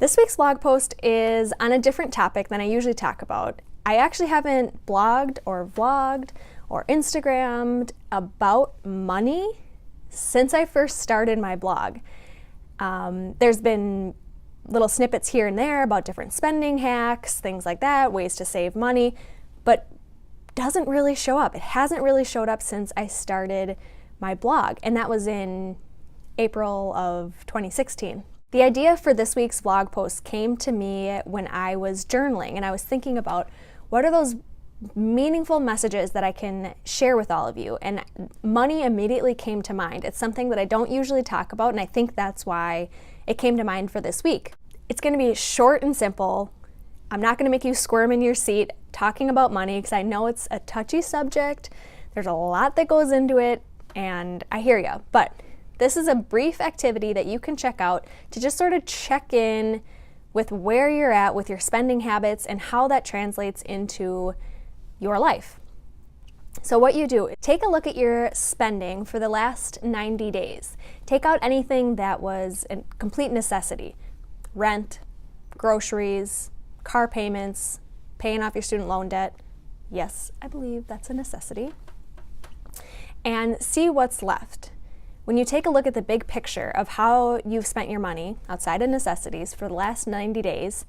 This week's blog post is on a different topic than I usually talk about. I actually haven't blogged or vlogged or Instagrammed about money since I first started my blog. There's been little snippets here and there about different spending hacks, things like that, ways to save money, but doesn't really show up. It hasn't really showed up since I started my blog, and that was in April of 2016. The idea for this week's blog post came to me when I was journaling, and I was thinking about what are those meaningful messages that I can share with all of you, and money immediately came to mind. It's something that I don't usually talk about, and I think that's why it came to mind for this week. It's going to be short and simple. I'm not going to make you squirm in your seat talking about money because I know it's a touchy subject. There's a lot that goes into it, and I hear you, but this is a brief activity that you can check out to just sort of check in with where you're at with your spending habits and how that translates into your life. So what you do, take a look at your spending for the last 90 days. Take out anything that was a complete necessity. Rent, groceries, car payments, paying off your student loan debt. Yes, I believe that's a necessity. And see what's left. When you take a look at the big picture of how you've spent your money outside of necessities for the last 90 days,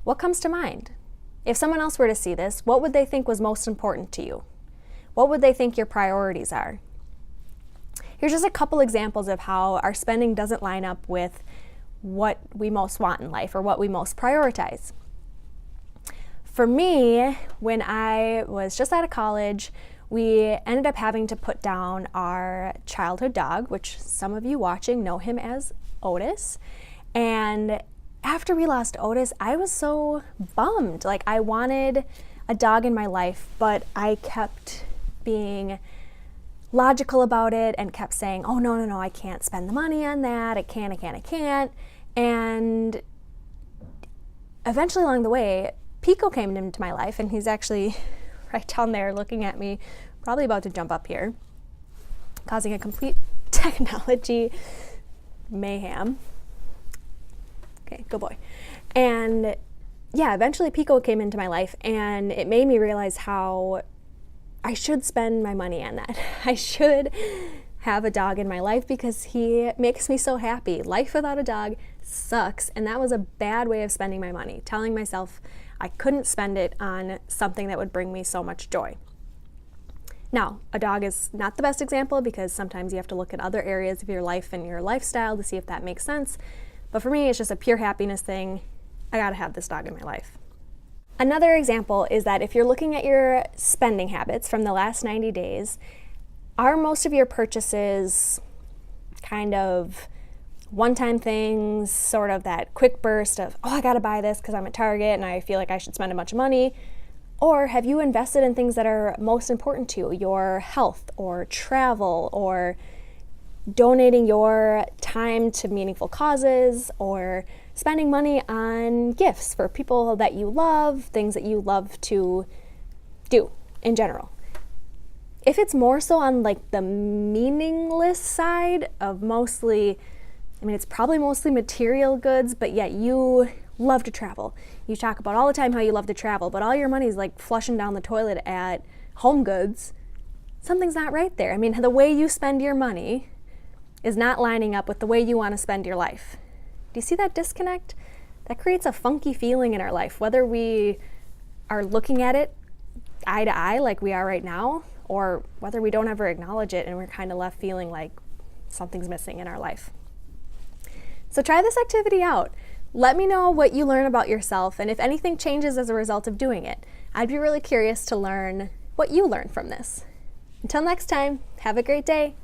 what comes to mind? If someone else were to see this, what would they think was most important to you? What would they think your priorities are? Here's just a couple examples of how our spending doesn't line up with what we most want in life or what we most prioritize. For me, when I was just out of college, we ended up having to put down our childhood dog, which some of you watching know him as Otis. And after we lost Otis, I was so bummed. Like, I wanted a dog in my life, but I kept being logical about it and kept saying, oh, no, I can't spend the money on that. I can't. And eventually along the way, Pico came into my life, and he's actually right down there looking at me, probably about to jump up here, causing a complete technology mayhem. Okay, good boy. And yeah, eventually Pico came into my life, and it made me realize how I should spend my money on that. I should have a dog in my life because he makes me so happy. Life without a dog sucks, and that was a bad way of spending my money, telling myself I couldn't spend it on something that would bring me so much joy. Now, a dog is not the best example because sometimes you have to look at other areas of your life and your lifestyle to see if that makes sense. But for me, it's just a pure happiness thing. I gotta have this dog in my life. Another example is that if you're looking at your spending habits from the last 90 days, are most of your purchases kind of one-time things, sort of that quick burst of, oh, I gotta buy this because I'm at Target and I feel like I should spend a bunch of money? Or have you invested in things that are most important to you, your health or travel or donating your time to meaningful causes or spending money on gifts for people that you love, things that you love to do in general? If it's more so on like the meaningless side of it's probably mostly material goods, but yet you love to travel. You talk about all the time how you love to travel, but all your money is like flushing down the toilet at Home Goods. Something's not right there. The way you spend your money is not lining up with the way you want to spend your life. Do you see that disconnect? That creates a funky feeling in our life, whether we are looking at it eye to eye like we are right now, or whether we don't ever acknowledge it and we're kind of left feeling like something's missing in our life. So try this activity out. Let me know what you learn about yourself and if anything changes as a result of doing it. I'd be really curious to learn what you learned from this. Until next time, have a great day.